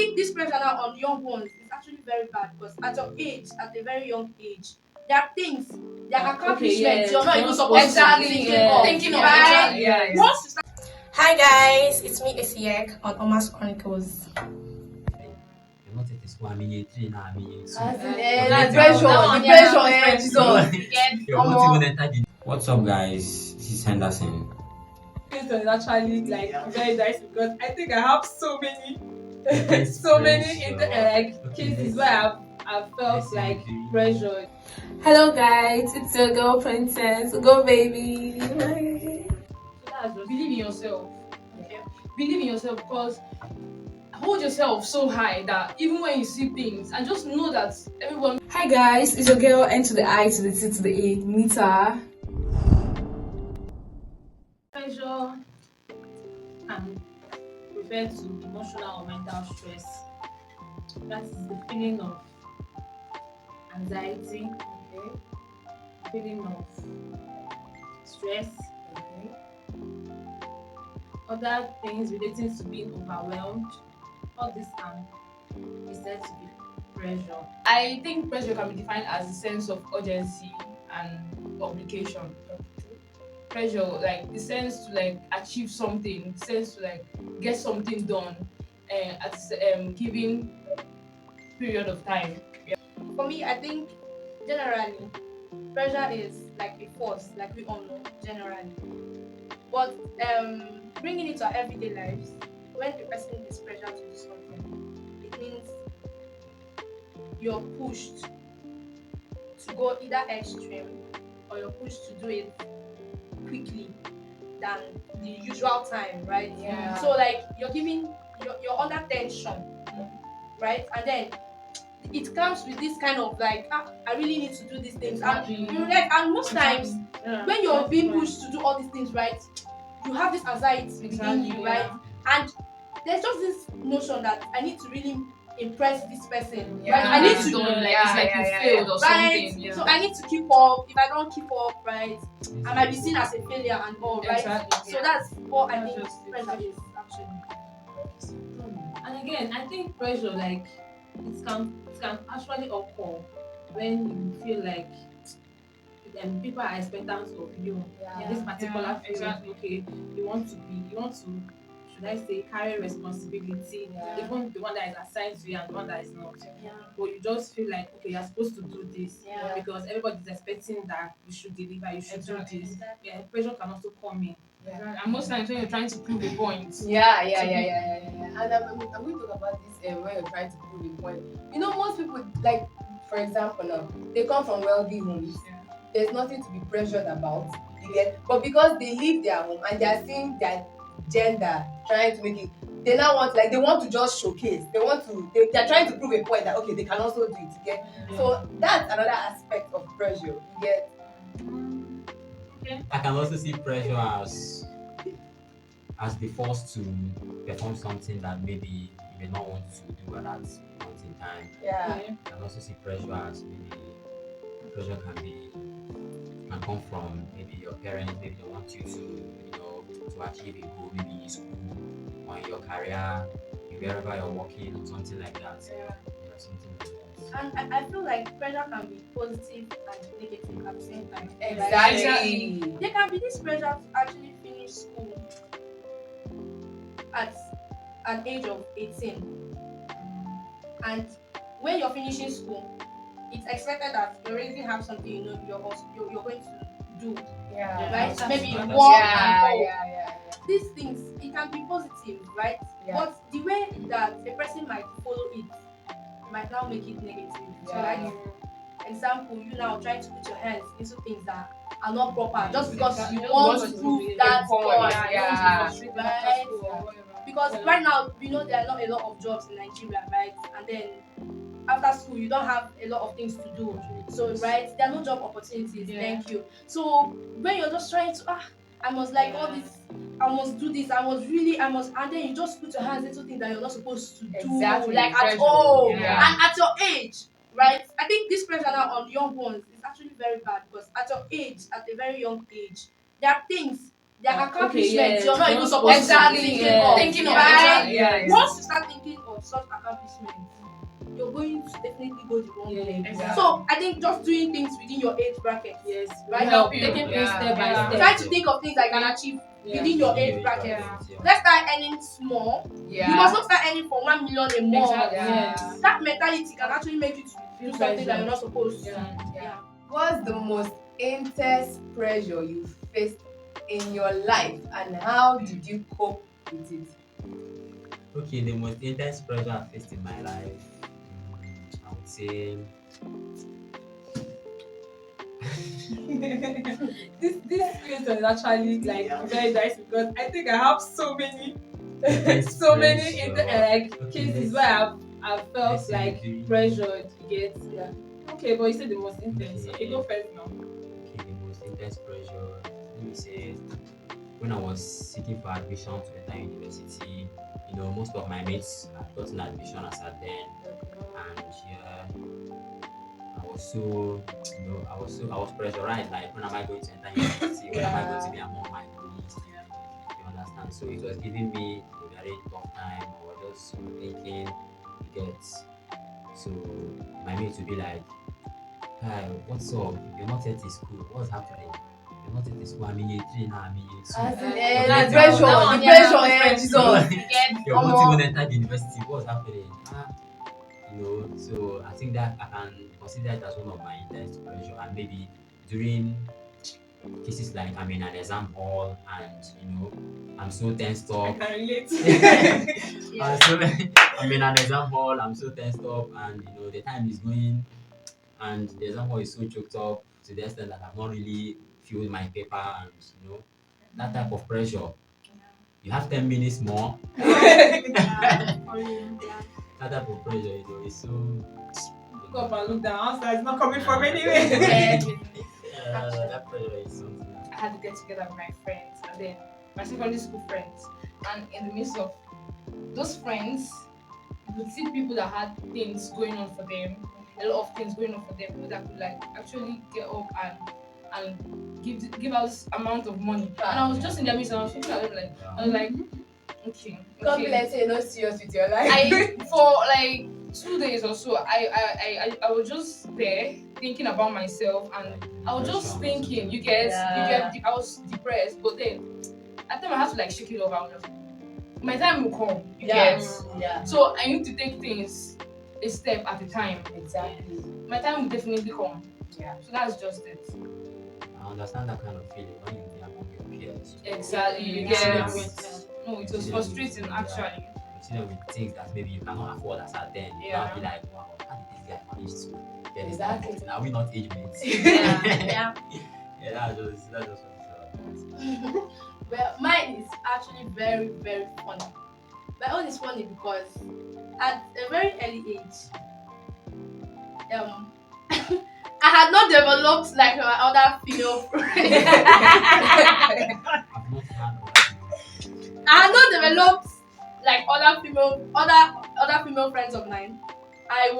think this pressure now on young ones is actually very bad because at your age, at a very young age, there are things, there are accomplishments you're not even supposed to be thinking of, right? Once you start. Hi guys, it's me, Essy Yech on Omas Chronicles. You're not at school, I'm in year 3 now, I'm in year 2. The pressure, Jesus. You're not even entered. What's up, guys? This is Henderson. It was actually like very nice because I think I have so many cases where I've felt like pressured. Hello guys, it's your girl Princess. Go baby. So that's just believe in yourself. Okay. Believe in yourself because hold yourself so high that even when you see things and just know that everyone. Hi guys, it's your girl N to the I to the T to the A, Nita. Pressure can refer to emotional or mental stress. That is the feeling of anxiety, feeling of stress, other things relating to being overwhelmed. All this can be said to be pressure. I think pressure can be defined as a sense of urgency and obligation. Pressure, like the sense to like achieve something, the sense to like get something done, at given period of time. For me, I think generally pressure is like a force, like we all know generally. But bringing it to our everyday lives, when a person is pressured to do something, it means you're pushed to go either extreme or you're pushed to do it quickly than the usual time, right? Yeah. So like you're under tension, right? And then it comes with this kind of like I really need to do these things. Exactly. And most times Yeah. when you're being pushed to do all these things, right, you have this anxiety within you, right? And there's just this notion that I need to really impress this person. Yeah. Right? I need to It's like you failed or right? something. Yeah. So I need to keep up. If I don't keep up, right, I might be seen as a failure and all, right? Exactly. So that's what I think That's just pressure is actually. And again, I think pressure like it can actually occur when you feel like people are expectant of you in this particular field. Exactly. Okay, you want to should I say carry responsibility, even the one that is assigned to you and the one that is not. But you just feel like okay, you're supposed to do this because everybody's expecting that you should deliver, you should do this. Yeah, pressure can also come in. And most times when you're trying to prove a point. Yeah. And I'm going to talk about this when you're trying to prove a point. You know, most people, like, for example, now, they come from wealthy homes. There's nothing to be pressured about. You get? But because they leave their home and they are seeing their gender trying to make it, they now want, like, they want to just showcase. They're trying to prove a point that, okay, they can also do it. You get? So that's another aspect of pressure. You get? I can also see pressure as the force to perform something that maybe you may not want to do at that point in time. Yeah. I can also see pressure as maybe pressure can come from maybe your parents, maybe they want you to achieve a goal, maybe in school or in your career, wherever you're working or something like that. Yeah, something like that. And I feel like pressure can be positive and negative at the same time. Exactly. There can be this pressure to actually finish school at an age of 18. And when you're finishing school, it's expected that you already have something you're going to do. Right? Maybe work and all. These things, it can be positive, right? Yeah. But the way that a person might follow it might now make it negative. So like example, you now trying to put your hands into things that are not proper just because you want to prove that point. Right? Because right now we know there are not a lot of jobs in Nigeria, right? And then after school you don't have a lot of things to do. So right, there are no job opportunities. Thank you. So when you're just trying to I must like all this, I must do this, I must, and then you just put your hands into things that you're not supposed to do, Exactly. like at all, and at your age, right? I think this pressure now on young ones is actually very bad because at your age, at a very young age, there are things, their accomplishments, yes. you're not even Not supposed to supposed be to. thinking Yeah. of. Thinking of right? it, yeah. Once you start thinking of such accomplishments, you're going to definitely go the wrong way. Exactly. So I think just doing things within your age bracket, Yes, right? help you. taking things Yeah, step by yeah. step. Try to think of things that you can achieve within your Within age your bracket. bracket, Let's start earning small. Yeah. You must not start earning for 1 million a month. Exactly. Yes. That mentality can actually make you to do something that you're not supposed to. Yeah. What's the most intense pressure you faced in your life, and how did you cope with it? Okay, the most intense pressure I faced in my life, I would say, This question is actually like very nice because I think I have so many intense like Okay, cases let's- where I've felt let's say like maybe- pressured to get Okay, but you said the most intense. Okay. Okay, go first now. Okay, the most intense pressure, let me say, when I was seeking for admission to enter university, most of my mates had gotten admission as at then, and I was so, I was pressurized. Like, when am I going to enter university? When am I going to be among my colleagues? You understand? So it was giving me a very tough time. I was just thinking, you get. So my mates would be like, "Hi, what's up? You're not yet in school. What's happening? You're not yet in school. I'm in year 3 now. I'm in year 2. As in, That's the pressure, how- the pressure, Jesus. You won't even enter the university. What's happening? So I think that I can consider it as one of my intense pressure, and maybe during cases like I'm in an exam hall and I'm so tensed I up. can relate. I'm in an exam hall, I'm so tensed up, and the time is going, and the exam hall is so choked up to the extent that I've not really filled my paper, and that type of pressure. You have 10 minutes more. That type of pressure, is so. Look up and look down. Answer is not coming from anywhere. That pressure is something. I had to get together with my friends and then my secondary school friends. And in the midst of those friends, you could see people that had things going on for them, a lot of things going on for them, people that could like actually get up and give us amount of money. And I was just in their midst and I was looking at them like, okay. Come be like say you're not serious with your life. For like 2 days or so, I was just there thinking about myself, and I was just thinking, I was depressed, but then at the time I had to like shake it off. I was just, my time will come, Yeah. So I need to take things a step at a time. Exactly. My time will definitely come. Yeah. So that's just it. I understand that kind of feeling when you be among your peers. Exactly. You You get see them it. with- No, it you was see them frustrating with- actually. You see them with things that maybe you cannot afford as at then. You Yeah. now be like, wow, how did this guy manage to get this Exactly. type of- Are we not age mates? Yeah. Yeah, that's just what Well, mine is actually very, very funny. My own is funny because at a very early age, I had not developed like my other female friends. I've not had I had not developed like other female friends of mine. I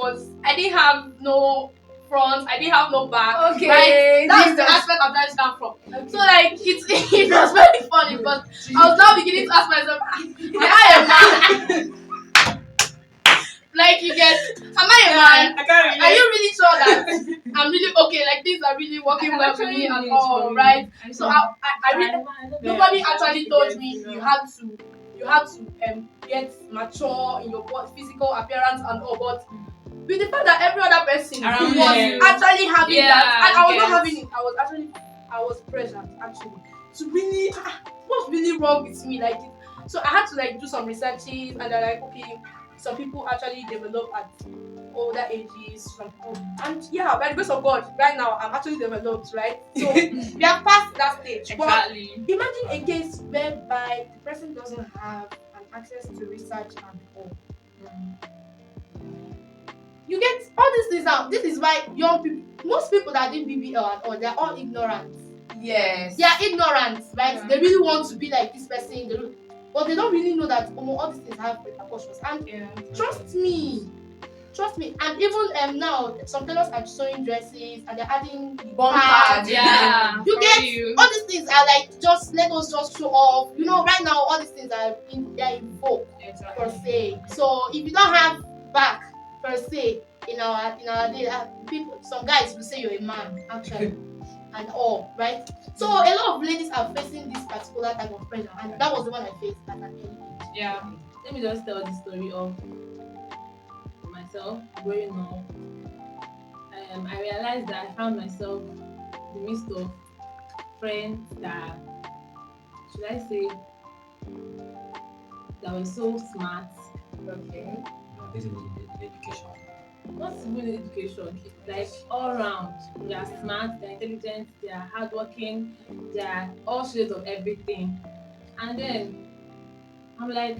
didn't have no front, I didn't have no back. Okay, Right? That's the Jesus. aspect I'm trying to come from. So like it was very funny because I was now beginning to ask myself, am I a man? Like you get, am I a man? I can't relate. Are you really sure that I'm really okay? Like things are really working well for me and all, right? So I really nobody actually told me you had to get mature in your physical appearance and all, but with the fact that every other person Around was you. actually having that, and I was yes. not having it. I was pressured actually to really what's really wrong with me, like so I had to like do some researches, and they're like, okay, some people actually develop at older ages, some people, and yeah, by the grace of God, right now I'm actually developed, right? So we are past that stage. Exactly. But imagine a case whereby the person doesn't have an access to research and all. You get all these things out. This is why young people, most people that did BBL and all, they're all ignorant. Yes. They are ignorant, right? Yeah. They really want to be like this person, but they don't really know that all these things have repercussions. And trust me, Trust me. And even now, some tailors are sewing dresses and they're adding Bumper, pads. Yeah. You for get you. all these things are like just let us just show off. You know, right now all these things are they're in vogue per se. So if you don't have back per se in our day, people, some guys will say you're a man actually and all, right? So a lot of ladies are facing this particular type of pressure, and that was the one I faced at an early age. Yeah. Let me just tell the story of myself growing up. I realized that I found myself in the midst of friends that, should I say, that were so smart. Okay. This is the education. Not even education, like all round. They are smart, they are intelligent, they are hardworking, they are all shades of everything. And then I'm like,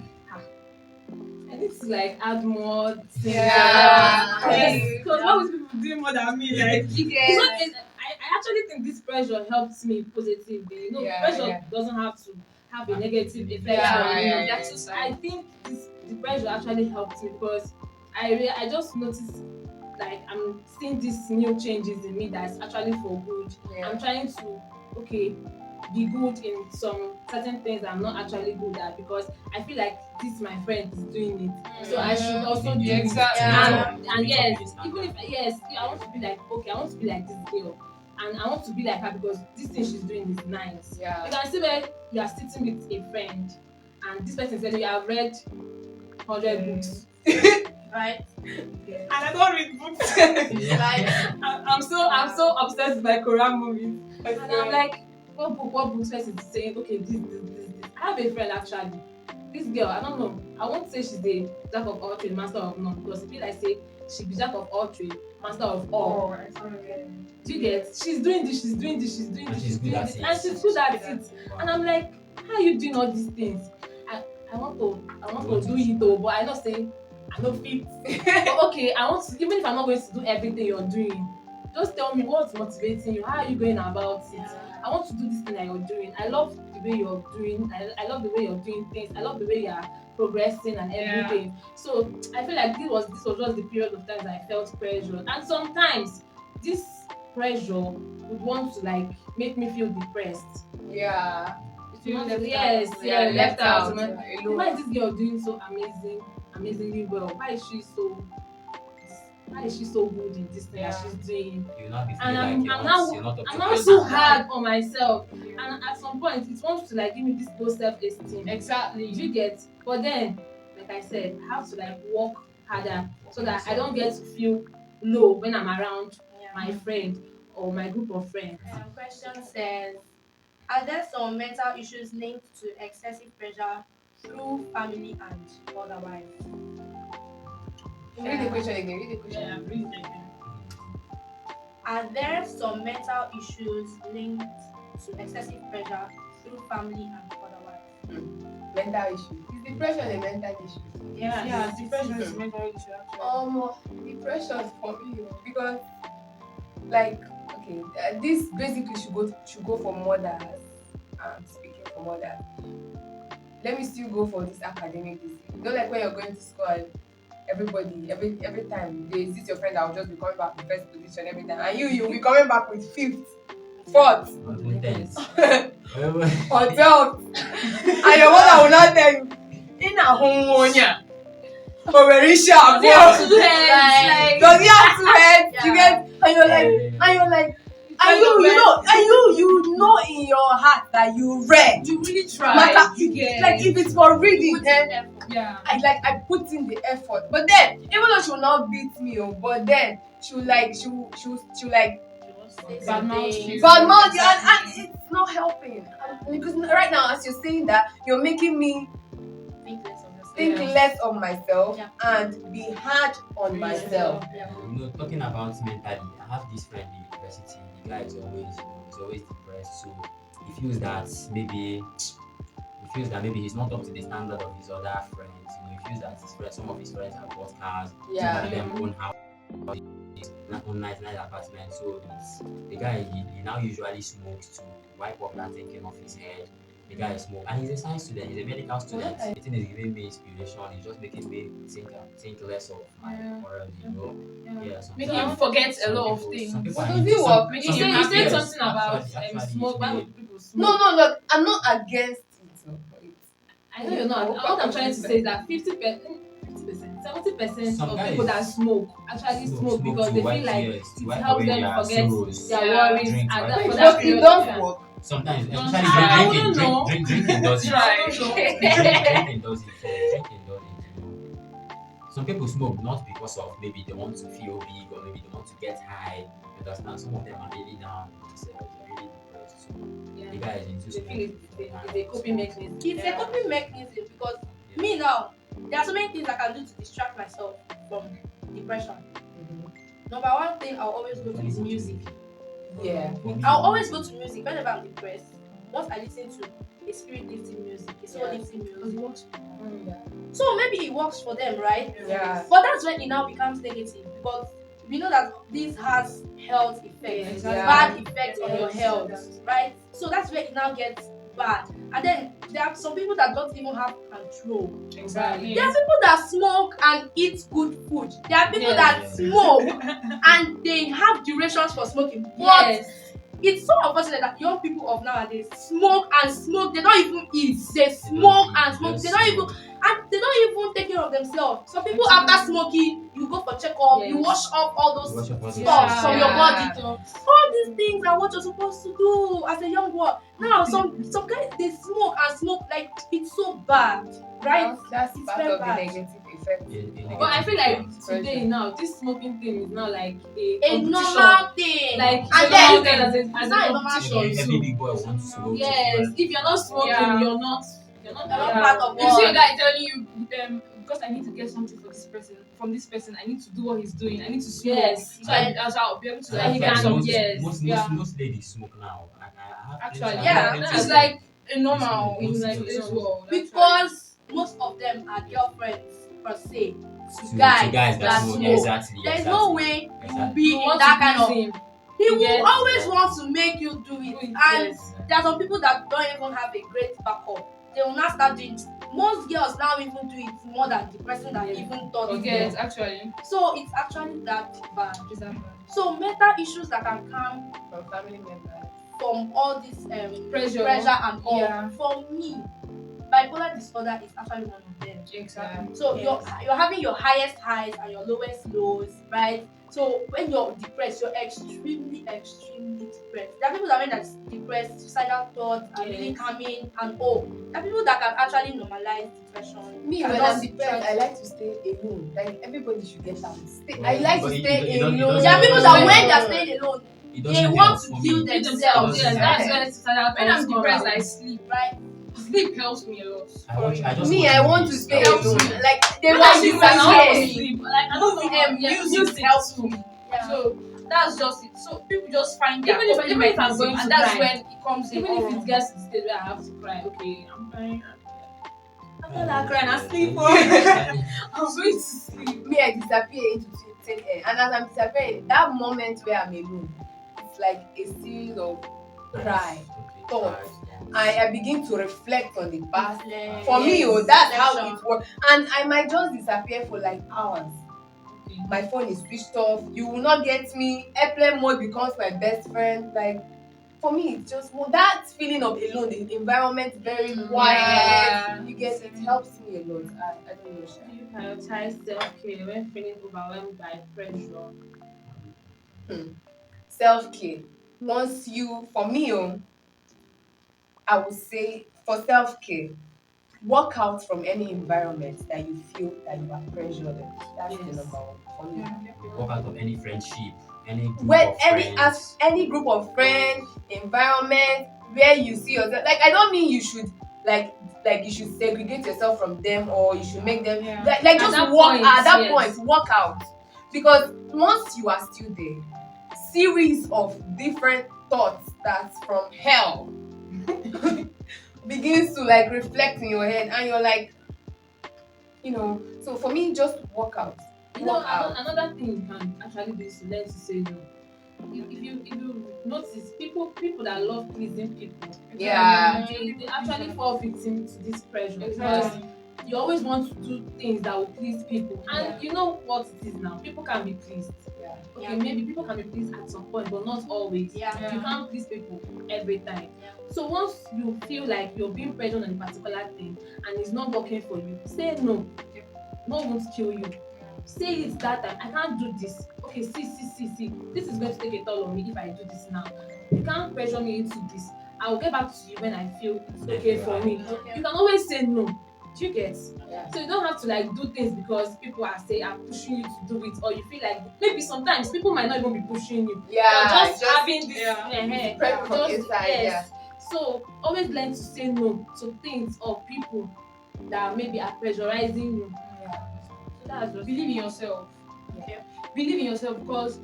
I need to like add more things. Yeah. Because why would people do more than me? Like, I actually think this pressure helps me positively. You know, Yeah, pressure yeah. doesn't have to have a negative effect Yeah, on me. yeah, yeah. That's so I think the pressure actually helped me because I just noticed like I'm seeing these new changes in me that's actually for good. Yeah. I'm trying to be good in some certain things I'm not actually good at because I feel like this my friend is doing it, so I should also do Yeah, it. exactly. And yes, even if I want to be like I want to be like this girl, and I want to be like her because this thing she's doing is nice. Yeah. You can see where you are sitting with a friend, and this person said you have read 100 books, Right? and I don't read books. Like I'm so obsessed with my Korean movies, and I'm like, what books person is saying? Okay, this. I have a friend actually. This girl, I don't know. I won't say she's the jack of all trades, master of none, because if I say she be jack of all trades, master of all. Do you get? She's doing this, she's doing this, she's doing And this, she's good at this, it. and she's good at it. And I'm like, how are you doing all these things? I want to do it though, but I not say I no fit. But okay, I want to, even if I'm not going to do everything you're doing, just tell me what's motivating you. How are you going about it? I want to do this thing that you're doing. I love the way you're doing. I love the way you're doing things. I love the way you're progressing and everything. So I feel like this was just the period of time that I felt pressured. And sometimes this pressure would want to like make me feel depressed. Yeah. Yes, left out. Alone. Why is this girl doing so amazingly well? Why is she so good in this thing that she's doing? You will not be And feeling I'm like you're not up I'm to not par. so hard on myself. And at some point, it wants to like give me this low self-esteem. Exactly. Do you get? But then, like I said, I have to like work harder so that I don't get to feel low when I'm around my friend or my group of friends. question says, are there some mental issues linked to excessive pressure through family and otherwise? Read the question again. Read the question. Yeah, I'm really thinking. Are there some mental issues linked to excessive pressure through family and otherwise? Mental issue. Is depression a mental issue? Yeah, depression is a mental issue actually. Depression for me because, like, okay, this basically should go for mothers. I'm speaking for mothers. Let me still go for this academic thing. You know, like when you're going to school and every time is this your friend that will just be coming back with first position every time, and you'll be coming back with fifth, fourth, Or even tense. or 12th, and your mother will not tell you in a homonia or very sharp. Does he have 2 heads? Does he have 2 heads? Yeah. You get, and you're like, and you know in your heart that you read. You really try. Matter, You get like if it's for reading, then yeah. I put in the effort. But then, even though she will not beat me, but then she'll like Badmouth you. badmouth you, and it's not helping. Because right now, as you're saying that, you're making me Think less of yourself. think less of myself Yeah. and be hard on myself. Yeah. You know, talking about mentally, I have this friend in university. The guy is always depressed. So he feels that maybe he's not up to the standard of his other friends. You know, he feels that some of his friends have bought cars, Yeah. some of them own house, own nice apartment. So the guy he now usually smokes to wipe off that thinking off his head. the guy smoke, and he's a science student, he's a medical student. The thing is giving me inspiration. It's just making me think less of my morals, you know. Yeah, Making you forget a lot of things. Some people But are does into it some, work? You some said people, you said yes, something about actually, smoke. Why it's would people smoke? No, I'm not against it. No. I know you're not. What I'm trying to say is that 50%, 70% Some of guys people that smoke actually smoke because to they wipe feel like tears, to it wipe helps away them their forget sorrows. their Yeah. worries Drink to at wipe that, away for their that But it period of does time. work. Sometimes, Don't especially try. I wouldn't know. drinking does it. Try. Drinking does it. Drinking does it. You know. Some people smoke not because of maybe they want to feel big or maybe they want to get high. You understand? Some of them are really down with themselves, they're really depressed. So the guy is into They feel smoking. it's a coping mechanism. It's a coping mechanism because me now, there are so many things I can do to distract myself from depression. Number one thing I'll always go to is music. Yeah. I'll always go to music whenever I'm depressed. Once I listen to a spirit lifting music, a soul lifting music. So maybe it works for them, right? Yeah. But that's when it now becomes negative because we know that this has health effects, Yeah. bad effects on your Yes. health, right? So that's where it now gets bad. And then there are some people that don't even have control. Exactly. There are people that smoke and eat good food. There are people Yes. that smoke and they have durations for smoking. But Yes. it's so unfortunate that young people of nowadays smoke and smoke. They don't even eat. They smoke and smoke. They don't even take care of themselves. Some people after smoking, you go for checkup, you Yes. wash up all those Wash up all the stuff shit. from your body. Yeah. All these things are what you're supposed to do as a young boy. Now some guys they smoke and smoke like it's so bad, right? That's It's part very of the bad. negative effect. But I feel like Pressure. today now, this smoking thing is now like a A competition. normal thing. Like and it's then not as a it's not a normal competition Every too. big boy wants to smoke. Yes, if you're not smoking, Yeah. you're not You're not part of You see a what? guy telling you, because I need to get something for this person, from this person, I need to do what he's doing. I need to smoke. Yes. So I'll be able to Like, he get can- something. yes. Most ladies smoke now. I have Actually, plenty- I yeah, have plenty it's of like them. a normal It's in like normal. this world. Because most of them are girlfriends per se To to guys that that smoke. smoke. Yeah, exactly. There is exactly. no way you will Exactly. be You in want that to kind of. please him. He will Yes. always want to make you do it, and Yes. there are some people that don't even have a great backup. They will not start doing it. Most girls now even do it more than the person that even thought it. Yes, actually. So it's actually that bad. Exactly. So mental issues that can come From family members. from all this Pressure. and all. Yeah. For me, bipolar disorder is actually one of them. Exactly. So Yes. you're having your highest highs and your lowest lows, right? So when you're depressed, you're extremely depressed. There are people that when that's depressed, suicidal thoughts are really Yes. coming and all. There are people that can actually normalize depression. Me, Can when just I'm try depressed, to- I like to stay alone. Like everybody should get out. Well, I like but to it- stay it doesn't- it alone. doesn't- There are people it that doesn't when help. they're staying alone, It they doesn't want help to for kill me. themselves. It doesn't Yes, help. that's where suicidal When I'm thoughts come depressed, out. I sleep. Right? Sleep helps me a lot. I just Me, watch I want to movies. stay I watch alone. movies. Like they When I want sleep, to I don't want to disappear. sleep. Like I don't know. Music helps me. Yeah. So that's just it. So people just find their Even if coping I'm mechanism, going to and that's cry. when it comes in. Even all if it wrong. gets to the stage where I have to cry, okay, I'm crying. After that Yeah, crying, I yeah, sleep. yeah. I'm going to sleep. Me, I disappear into thin air. And as I'm disappearing, that moment where I'm alone, it's like a series of cry. Okay, Thoughts. cry. I begin to reflect on the past. Reflect. For me, Yes. that's how Reflection. it works. And I might just disappear for like hours. Okay. My phone is switched off. You will not get me. Airplane mode becomes my best friend. Like for me, it's just that feeling of alone. The environment very quiet. Yeah. You get it helps me a lot. I don't know, Sha. Do you prioritize self-care when feeling overwhelmed by pressure? Self-care. Once you, for me, I would say for self-care, walk out from any environment that you feel that you are pressured in. That's the Yes. number one for me. Walk out of any friendship, any group When of friends. any group of friends, environment where you see yourself, like I don't mean you should like you should segregate yourself from them or you should make them Yeah. like At just that walk point, at that yes. point, walk out. Because once you are still there, series of different thoughts that's from hell begins to like reflect in your head and you're like, so for me just walk out. You know, Walk out. another thing you can actually do is to learn to say no. if you notice people that love pleasing people, Yeah. they actually fall victim to this pressure because Exactly. you always want to do things that will please people, and Yeah. you know what it is now. People can be pleased. Yeah. Okay, maybe people can be pleased at some point, but not always. Yeah. You can't please people every time. Yeah. So once you feel like you're being pressured on a particular thing and it's not working for you, say no. No one won't kill you. Say it that time. I can't do this. Okay, see. This is going to take a toll on me if I do this now. You can't pressure me into this. I will get back to you when I feel it's okay for me. Okay. You can always say no. Do you get? Yeah. So you don't have to like do things because people are pushing you to do it, or you feel like maybe sometimes people might not even be pushing you. Yeah. You're just having this Pressure from inside. yes. So always learn to say no to things or people that maybe are pressurizing you. Yeah. So that's just Believe in yourself. Yeah. Believe in yourself, because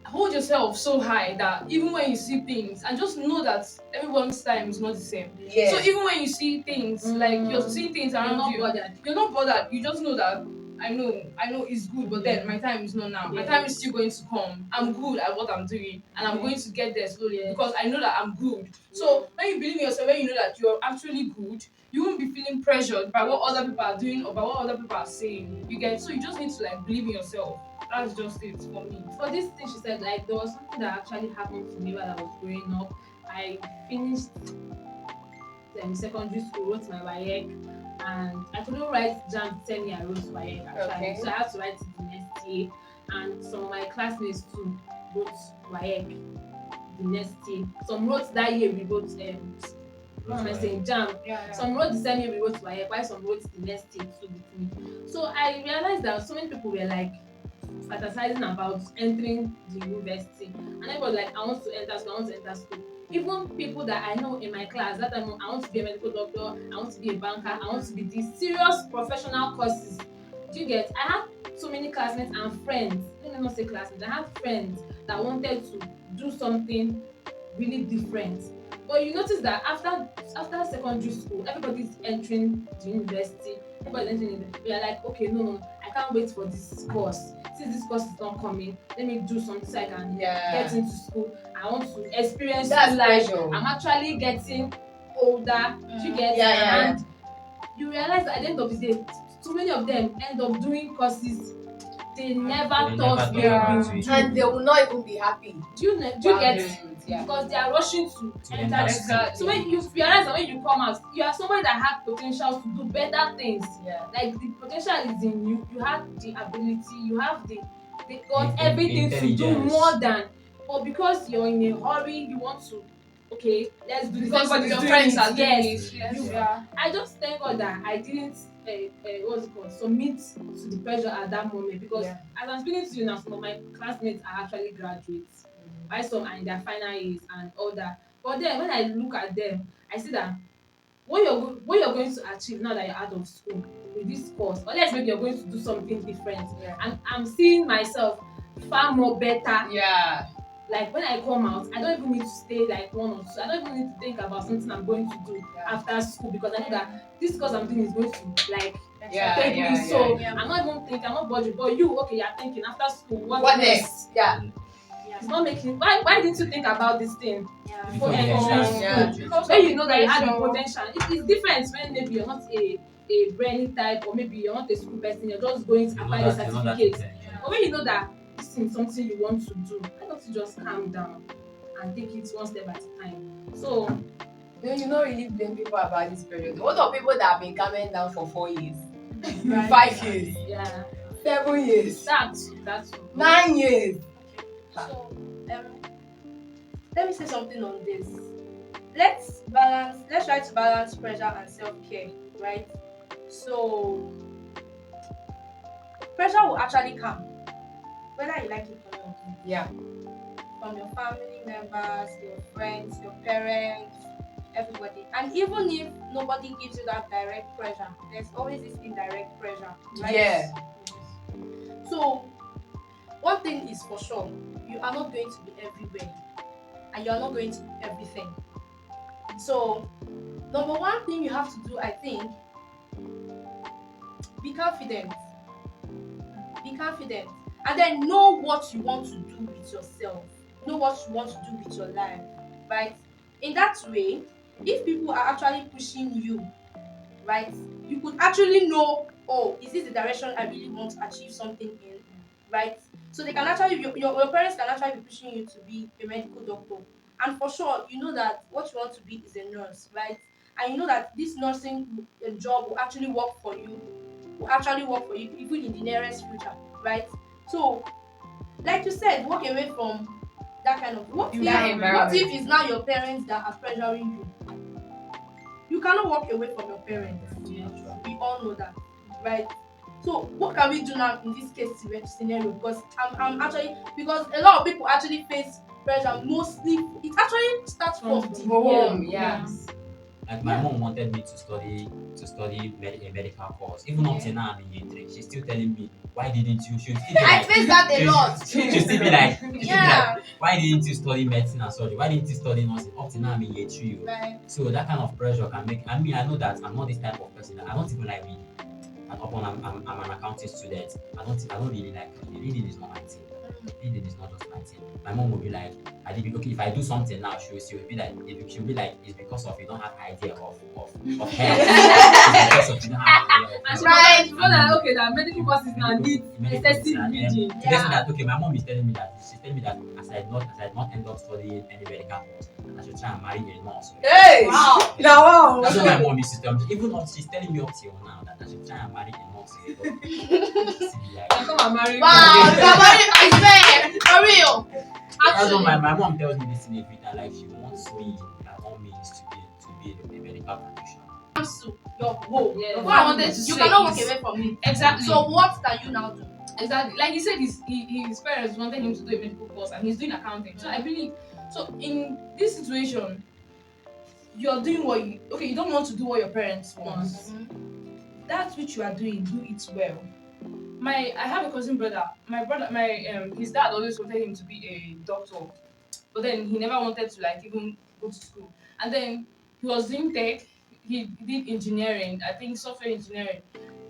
hold yourself so high that even when you see things, and just know that everyone's time is not the same. Yes. So even when you see things, like you're seeing things you're around not you, bothered. you're not bothered. You just know that I know it's good, but then my time is not now. My time is still going to come. I'm good at what I'm doing, and I'm going to get there slowly because I know that I'm good. So when you believe in yourself, when you know that you're actually good, you won't be feeling pressured by what other people are doing or by what other people are saying. You get? So you just need to like believe in yourself. That's just it for me. For this thing she said, like there was something that actually happened to me while I was growing up. I finished secondary school, wrote my Yech, and I couldn't write jam the same year I wrote Yech actually. Okay. So I had to write it the next year, and some of my classmates too wrote Yech the next year. Some wrote that year we wrote what am I saying, jam. Some wrote the same year we wrote Yech, while some wrote the next year too with me. So I realized that so many people were like fantasizing about entering the university, and everybody like, I want to enter school, I want to enter school. Even people that I know in my class that time, I want to be a medical doctor, I want to be a banker, I want to be these serious professional courses. Do you get? I had so many classmates and friends, let me not say classmates, I had friends that wanted to do something really different. But you notice that after secondary school, everybody's entering the university, everybody's entering it. We are like, okay, no, I can't wait for this course. Since this course is not coming, let me do something so I can get into school. I want to experience That's life. pressure. I'm actually getting older. Do you get? Yeah. And you realize that at the end of the day, so many of them end up doing courses they never thought they thought would to do. And they will not even be happy. Do you while get? doing it. Yeah. Because they are rushing to enter the school. Exactly. So when you realize that when you come out, you are somebody that had potential to do better things. Yeah. Like the potential is in you. You have the ability. You have the got The everything to do intelligence. more than. But because you're in a hurry, you want to. Okay, let's do this. Because Everybody's your doing friends it. are doing Yes. it. Yes. You- Yeah. I just thank God that I didn't what's it called, submit to the pressure at that moment, because Yeah. as I'm speaking to you now, some of my classmates are actually graduates, while some are in their final years and all that. But then when I look at them, I see that what you're going to achieve now that you're out of school with this course, unless maybe you're going to do something different. Yeah. And I'm seeing myself far more better. Yeah. Like when I come out, I don't even need to stay like 1 or 2. I don't even need to think about something I'm going to do after school, because I know that this course I'm doing is going to like take me. So I'm not even thinking, I'm not bothered. But you, okay, you're thinking after school, what next? Yeah. It's not making. Why didn't you think about this thing before Before entering entering school? Yeah. Because When of you know that you have the pressure. potential, it's different when maybe you're not a brainy type, or maybe you're not a school person. You're just going to apply the certificate. But when you know that this is something you want to do, why don't you just calm down and take it one step at a time? So You don't really blame people about this period. What of people that have been calming down for 4 years, Right. 5 years, yeah, 7 years, that's 9 years? So, let me say something on this. Let's try to balance pressure and self-care, right? So, pressure will actually come, whether you like it or not, Yeah. from your family members, your friends, your parents, everybody. And even if nobody gives you that direct pressure, there's always this indirect pressure, right? Yeah. So, one thing is for sure, you are not going to be everywhere, and you are not going to be everything. So, number one thing you have to do, I think, be confident. Be confident. And then know what you want to do with yourself. know what you want to do with your life, right? In that way, if people are actually pushing you, right, you could actually know, oh, is this the direction I really want to achieve something in, right? So they can actually, your parents can actually be pushing you to be a medical doctor, and for sure, you know that what you want to be is a nurse, right? And you know that this nursing job will actually work for you, even in the nearest future, right? So, like you said, walk away from that kind of That environment. what if it's now your parents that are pressuring you? You cannot walk away from your parents. We all know that, right? So what can we do now in this case scenario? Because I'm actually, because a lot of people actually face pressure. Mostly, it actually starts from the Home, home. yes. Like my mom wanted me to study a medical course. Even up till now I'm in year 3. She's still telling me, why didn't you? She'll still be I like, face that a lot. she'll still be like, Yeah. why didn't you study medicine and surgery? Why didn't you study nursing? Up till now I'm in year 3. Right. So that kind of pressure can make. I mean, I know that I'm not this type of person. I don't even like reading. And upon I'm an accounting student, I don't really like reading. Reading is not my thing. Reading is not just my thing. My mom will be like, I did okay. If I do something now, she'll be like, it's because of you don't have idea of health. It's because of you don't have idea of And health. Right. she know that okay, that medical courses now need excessive reading. To the extent that okay, my mom is telling me that as I not end up studying any medical course, I should try and marry a nurse. Hey! Wow. Now, That's what my mom used to tell me. Even up, she's telling me up till now that I should try and marry a nurse. And come and marry Wow. me. Somebody, I swear, for real. That's what my mom tells me this in every time. Like she wants me by all means to be a medical practitioner. Your goal. Yeah. Your What I family. wanted to You say cannot walk is- away from it. Exactly. So what can you now do? Exactly. Like he said, his parents wanted him to do a medical course and he's doing accounting. So I believe, so in this situation, you're doing what you don't want to do what your parents want. That's what you are doing, do it well. I have a cousin brother. His dad always wanted him to be a doctor. But then he never wanted to like even go to school. And then he was doing tech, he did engineering, I think software engineering.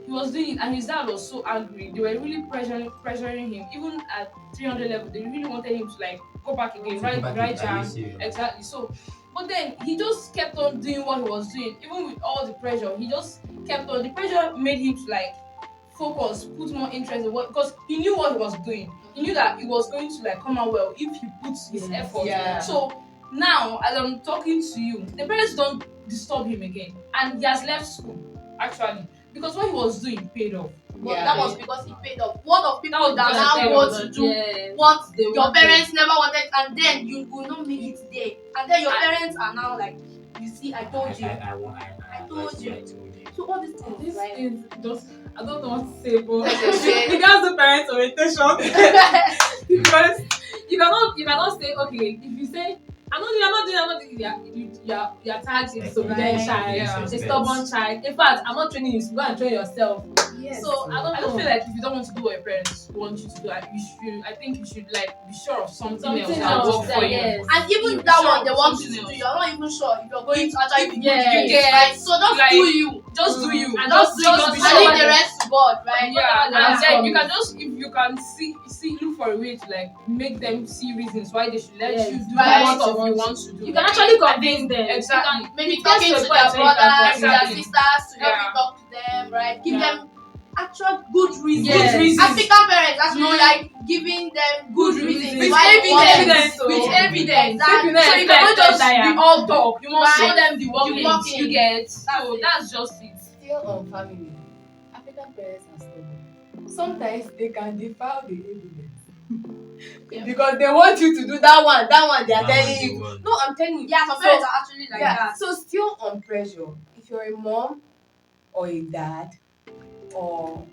He was doing it and his dad was so angry. They were really pressuring him. Even at 300 level, they really wanted him to like go back again, write jam. Exactly. So, but then he just kept on doing what he was doing, even with all the pressure. He just kept on. The pressure made him to like focus, put more interest in what, because he knew what he was doing. He knew that it was going to like come out well if he puts his effort. Yeah. So now, as I'm talking to you, the parents don't disturb him again, and he has left school actually because what he was doing paid off. But Yeah. that was because he paid off. What of people That was that because now they go wanted- to do what your parents never wanted, and then you will not make it there, and then your parents are now like, you see, I told you. I told you. I told you. So all these things, This right? is just, I don't know what to say, but Okay. you guys do parent orientation because you cannot say okay if you say I'm not doing your tag is disobedient Right. child, Yeah. a stubborn child. In fact, I'm not training you, go and train yourself. Yes. So I don't feel like if you don't want to do what your parents want you to do, I think you should like be sure of something else that will work for you. yes. And even You that sure one they of want you something to do, else. you're not even sure if you're going to actually be good Yes. in it, Yes. right? So just Like, do you. Just do you. And Just do just you. be And sure leave that- the rest to God, right? Yeah, Yeah. and then you can just, if you can see look for a way to like make them see reasons why they should let Yes. you do Right. what of you want to do. You can actually convince them. Exactly. Maybe It talking gets to to a their point where you can brothers, their Exactly. sisters, to help Yeah. you talk to them, right? Give Yeah. them actual good reasons. Yes. Good reasons. African parents, that's not like giving them good reasons. With why you want them evidence, to- with With evidence. Exactly. Make you So you know cannot just expect be all talk. You must show Right. them the The workings workings. you get. That's So it. that's just it. Still on family, African parents are stubborn. Sometimes they can defile the evidence because they want you to do that one. They are That telling one, you. the one. No, I'm telling you. Yeah, some So- parents are actually like yeah. that. So still on pressure. If you're a mom or a dad or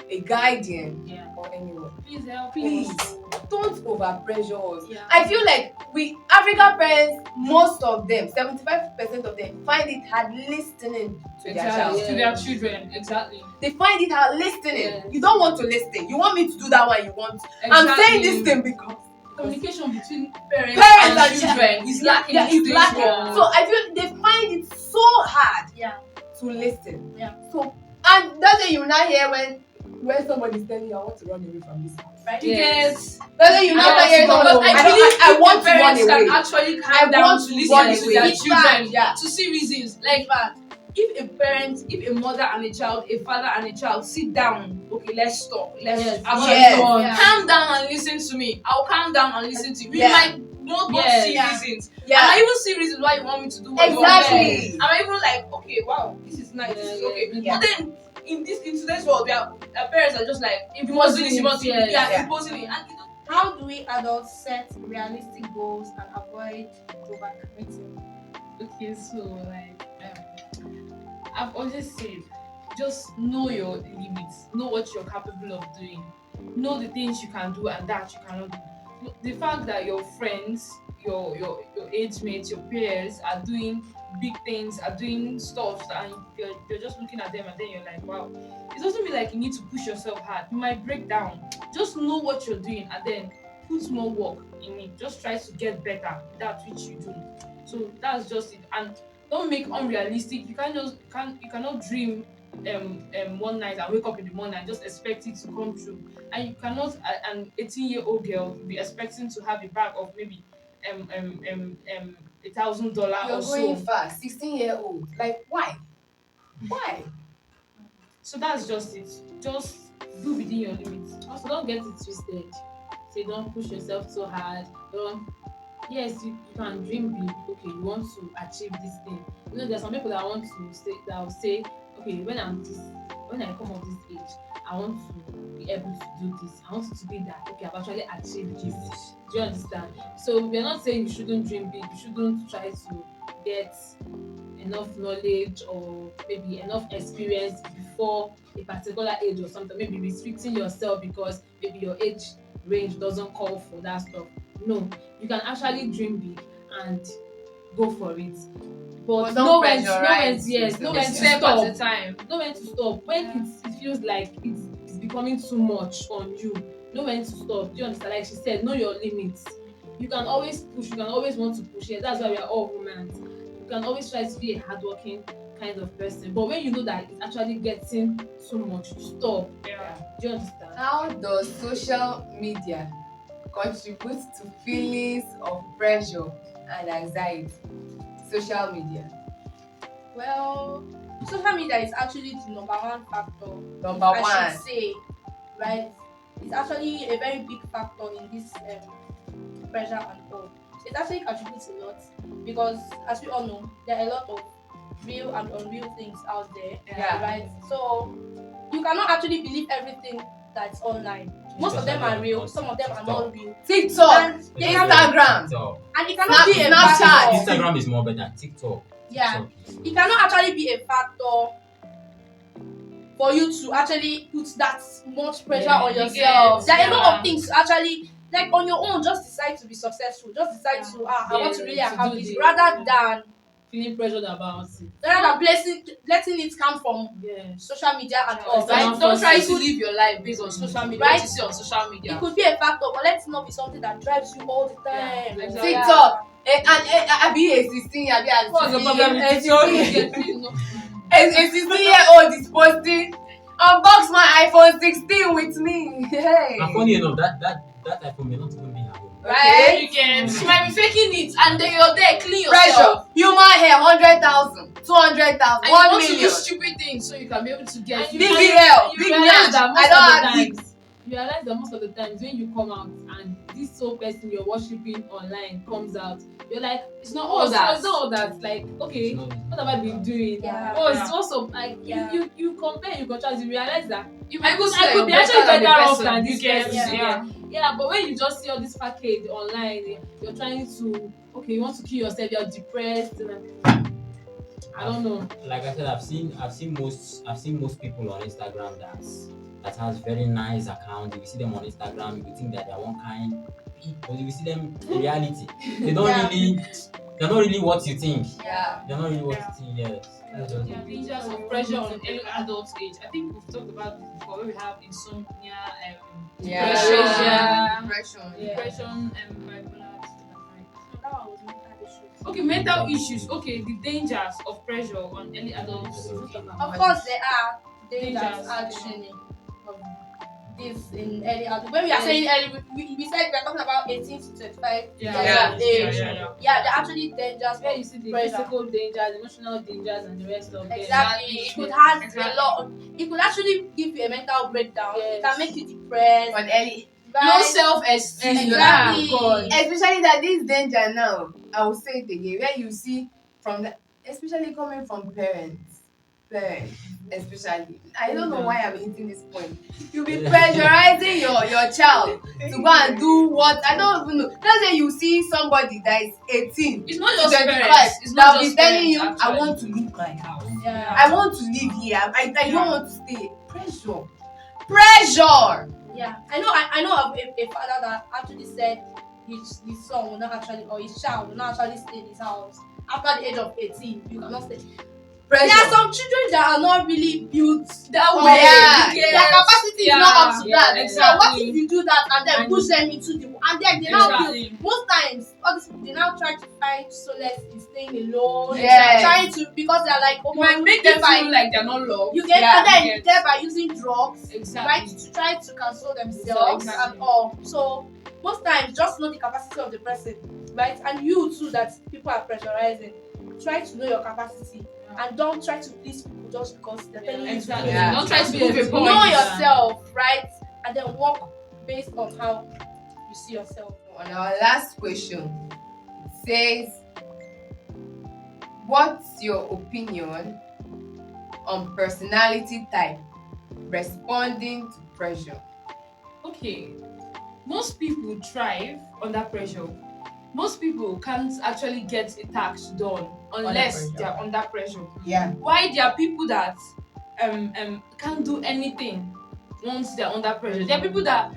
a guardian Yeah. or anyone, Please help please us. don't over pressure us. Yeah. I feel like we African parents, most of them, 75% of them, find it hard listening to their child. Exactly. To their children. Exactly. They find it hard listening. Yes. You don't want to listen. You want me to do that one you want. I'm saying this thing because Communication between parents, Parents and and children is lacking. yeah, in it's today's lacking. world. So I feel they find it so hard Yeah. to listen. Yeah. So and that's why you now hear when when somebody's telling you, I want to run away from this house. Right? Yes. Whether you know that you're Because not, I believe I want to run parents away. can actually I calm down want to to listen run to their away. children Yeah. to see reasons. Like, if a mother and a child, a father and a child sit down, okay, let's talk, let's Yes. actually Yes. talk. Yeah. Calm down and listen to me. I'll calm down and listen to you. We Yeah. might not both Yes. see Yeah. reasons. Yeah. And I even see reasons why you want me to do what you want. Exactly. And I even like, okay, wow, this is nice, this is Yeah, okay. yeah. But then in today's world, our parents are just like, if you Imposing want to do this, you it, want to do it. yes. Yeah, imposing it. And How do we adults set realistic goals and avoid overcommitting? okay, so like I've always said, just know your limits, know what you're capable of doing, know the things you can do and that you cannot do. The fact that your friends, your age mates, your peers are doing big things, are doing stuff, and you're just looking at them and then you're like, wow. It doesn't mean like you need to push yourself hard. You might break down. Just know what you're doing and then put more work in it. Just try to get better at that which you do. So that's just it. And don't make unrealistic. You cannot dream one night and wake up in the morning and just expect it to come true. And you cannot an 18-year-old girl be expecting to have a bag of maybe $1,000 You're or going so. fast. 16-year-old. Like, why? Why? So that's just it. Just do within your limits. Also, don't get it twisted. Say, don't push yourself so hard. Don't. Yes, you can dream big. Okay, you want to achieve this thing. You know, there's some people that want to say that will say, okay, when I come of this age, I want to be able to do this. I want it to be that. Okay, I've actually achieved this. Do you understand? So we're not saying you shouldn't dream big. You shouldn't try to get enough knowledge or maybe enough experience before a particular age or something. Maybe restricting yourself because maybe your age range doesn't call for that stuff. No, you can actually dream big and go for it. But don't know when to pressurize Step at a stop. time. Know when to stop. When it feels like it's becoming too much on you, know when to stop. Do you understand? Like she said, know your limits. You can always push, you can always want to push. Yeah, that's why we are all humans. You can always try to be a hardworking kind of person. But when you know that it's actually getting too much, you stop. Yeah. Do you understand? How does social media contribute to feelings of pressure and anxiety? Social media. Well, social media is actually the number one factor. Number I one. should say, right? It's actually a very big factor in this pressure and all. It actually contributes a lot because, as we all know, there are a lot of real and unreal things out there, Yeah. right? So you cannot actually believe everything that's online. Most of them are real, some of them are not real. TikTok, And they can Instagram, TikTok. and it cannot be a Snapchat. factor. Instagram is more better. TikTok. Yeah. TikTok is- It cannot actually be a factor for you to actually put that much pressure Yeah, on you yourself. get- There are a lot yeah. of things to actually, like on your own, just decide to be successful. Just decide to I want to really to do accomplish this. rather than Feeling pressured about it. letting it come from Yeah. social media and Yeah, all. it's Right? not Don't try to It could- live your life based on social media. Right? What you see on social media. It could be a factor, but let it not be something that drives you all the time. Yeah. TikTok, and I be a 16, I be a What's the 16, problem with a TikTok? 16 Please, no. a 16-year-old is posting, unbox my iPhone 16 with me. Hey. And funny enough, that iPhone may not even be her own. Right? You can. She might be faking it, and then you're there, clean yourself. Pressure. Human hair, 100,000, 200,000, And you 1 want to do million. stupid things so you can be able to get. And you- BBL, you big realize nyash. that I most don't of have the big. times, you realize that most of the times when you come out and this sole person you're worshiping online comes out, you're like, It's not oh, all so that. it's not all that. Like, okay, It's not- what have I been doing? Yeah. Oh, it's Yeah. also like Yeah. you compare, you contrast, you realize that You might go I could be actually better off than this person. Yeah. Yeah, but when you just see all this package online, you're trying to, okay, you want to kill yourself, you're depressed. I don't know. Like I said, I've seen most people on Instagram that has very nice accounts. If you see them on Instagram, you will think that they're one kind people. If you see them in reality, they're not really what you think. Yeah. They're not really what you think. Yes. That's just Yeah, it. dangers of pressure on early adult age. I think we've talked about this before. Where we have insomnia, Depression. depression, and bipolar disorder. That one was mental issues. Okay, mental issues. Okay, the dangers of pressure on early adults. Of course, there are dangers Dangers. actually. this in early adult. When we are saying early, we said we are talking about 18 to 25 Yeah. years Yeah. of age. Yeah. They're actually dangers. Where you see the Pressure. physical dangers, emotional dangers, and the rest of them. Exactly. It could have a lot. It could actually give you a mental breakdown. It can make you depressed. On early, Low Right? self-esteem. Exactly. God. especially that this danger now, I will say it again, where you see from the, especially coming from parents, especially. I don't know why I'm hitting this point. You'll be pressurizing your child to go and do what I don't even know. That's when you see somebody that is 18, It's not just 25, parents. It's that not will be just telling you, parents, I actually. want to leave my house. Yeah. I want to live here. I don't want to stay. Pressure. Yeah. I know of a father that actually said his son will not actually, or his child will not actually stay in his house after the age of 18. You cannot stay. Pressure. There are some children that are not really built That Oh, way. yeah. Yes. Their capacity is not up to Yeah, that. exactly. So what if you do that and then And push them into the and then they now feel Exactly. most times all these people they now try to find solace in staying alone. Yes. Trying to because they're like It might make them feel like they're not loved. you get Yeah, and then you get. thereby using drugs, Exactly. right, to try to console themselves Exactly. and all. So most times just know the capacity of the person, right? And you too that people are pressurizing. Try to know your capacity and don't try to please people just because they're telling you Exactly. to. Yeah. Don't try to Be prove a a point. Know yourself, right? And then work based on how you see yourself. On our last question, it says, what's your opinion on personality type responding to pressure? Okay, most people thrive under pressure. Most people can't actually get a task done unless pressure. they are under pressure. Yeah. Why there are people that can't do anything once they're under pressure. There are people that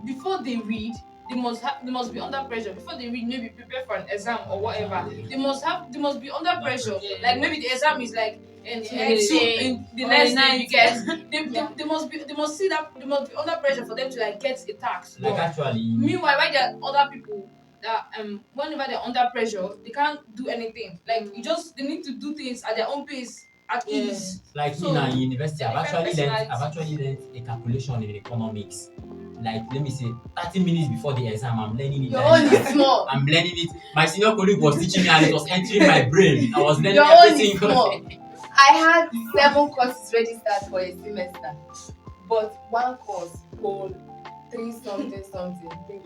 before they read, they must be under pressure. Before they read, maybe prepare for an exam or whatever. They must be under pressure. Like maybe the exam is like in the next day you get they must see that they must be under pressure for them to like get a task Like done. actually, Meanwhile, while there are other people that whenever they're under pressure, they can't do anything. Like they need to do things at their own pace, at ease. like So, me now in university, I've different actually learned a calculation in economics. Like let me say, 30 minutes before the exam, I'm learning it. Your own is small. I'm learning it. My senior colleague was teaching me, and it was entering my brain. I was learning Your own everything. is small. I had 7 courses registered for a semester, but one course called 3 something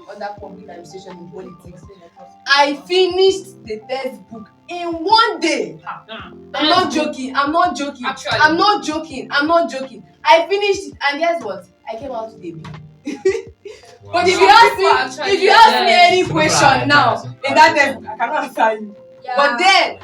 under public administration in politics. I finished the textbook in 1 day. I'm not joking. Actually. I'm not joking. I finished it, and guess what? I came out with a B. But if you ask me, any People question are now like in that textbook, I cannot answer you. Yeah. But then,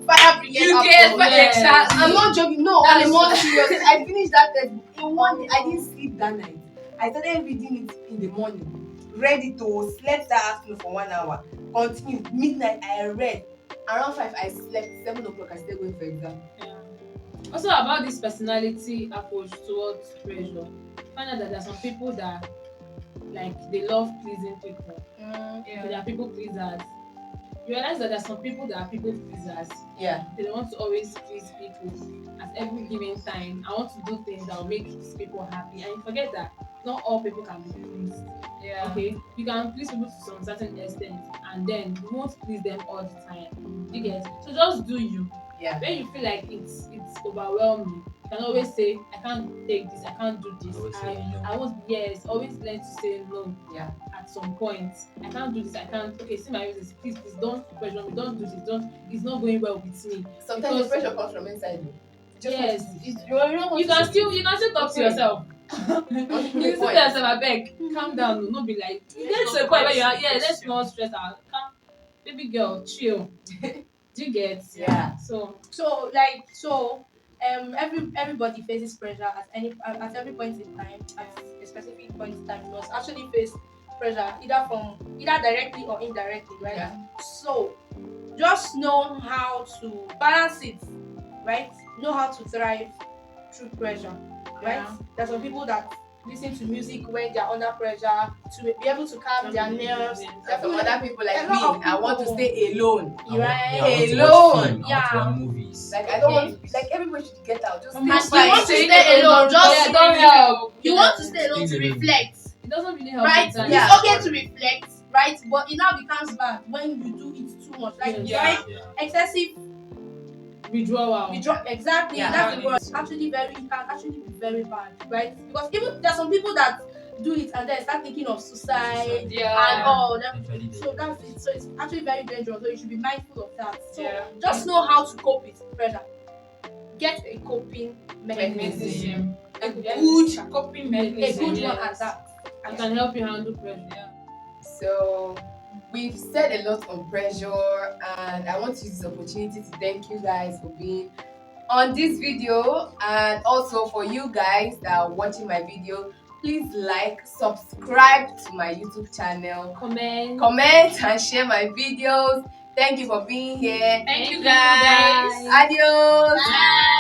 fire brigade. You get exactly. I'm not joking. No, That's I'm more serious. I finished that textbook in 1 day. I didn't sleep that night. I started reading it in the morning. Read it to slept that afternoon for 1 hour. Continued midnight. I read. Around 5, I slept. 7 o'clock, I still going for exam. Also about this personality approach towards pressure, find out that there are some people that like they love pleasing people. There are people pleasers. You realize that there are some people that are people pleasers. Yeah. They want to always please people at every given time. I want to do things that will make these people happy. And you forget that not all people can be pleased. Yeah. Okay, you can please people to some certain extent, and then you won't please them all the time. You get so just do you. Yeah. When you feel like it's overwhelming, you can always say, I can't take this, I can't do this. Always say no. I won't. Yes, always learn to say no. Yeah. At some point, I can't do this. I can't. Okay, see my reasons. Please, don't pressure me. Don't do this. Don't. It's not going well with me. Sometimes Because- the pressure comes from inside you. Yes, You don't want you to can still talk to yourself. want to You make can still point. tell yourself, I beg, calm down. No be like. Let's a point where you are. Yeah, let's not stress out. Calm, baby girl, chill. Do you get? Yeah. So Everybody faces pressure at every point in time. At a specific point in time, you must actually face pressure either directly or indirectly, right? Yeah. So just know how to balance it, right? Know how to thrive through pressure, right? Yeah. There's some people that listen to music when they're under pressure to be able to calm their nerves. There's some other people like A me. lot of I want to people. stay alone. Right? Alone. I want to watch movie. peace. Like I don't want to be like everybody should get out. Just And stay you fine. want to Staying stay alone, alone just don't help. you want to stay alone to Staying alone. reflect, It doesn't really help. right? sometimes. Yeah. It's okay to reflect, right? But it now becomes bad when you do it too much, like Yeah. right? Yeah. Excessive Withdrawal. exactly. Yeah. That's the word. Actually, it can actually be very bad, right? Because even there's some people that do it and then start thinking of suicide Yeah. and all. Eventually So that's it. So it's actually very dangerous. So you should be mindful of that. So Yeah. just know how to cope with pressure. Get a coping mechanism. Mechanism. A Yes, good, coping a mechanism. good one yes. at that. I can help you handle pressure. Yeah. So we've said a lot on pressure, and I want to use this opportunity to thank you guys for being on this video, and also for you guys that are watching my video. Please like, subscribe to my YouTube channel, Comment. and share my videos. Thank you for being here. Thank you you, guys. guys. Adios. Bye.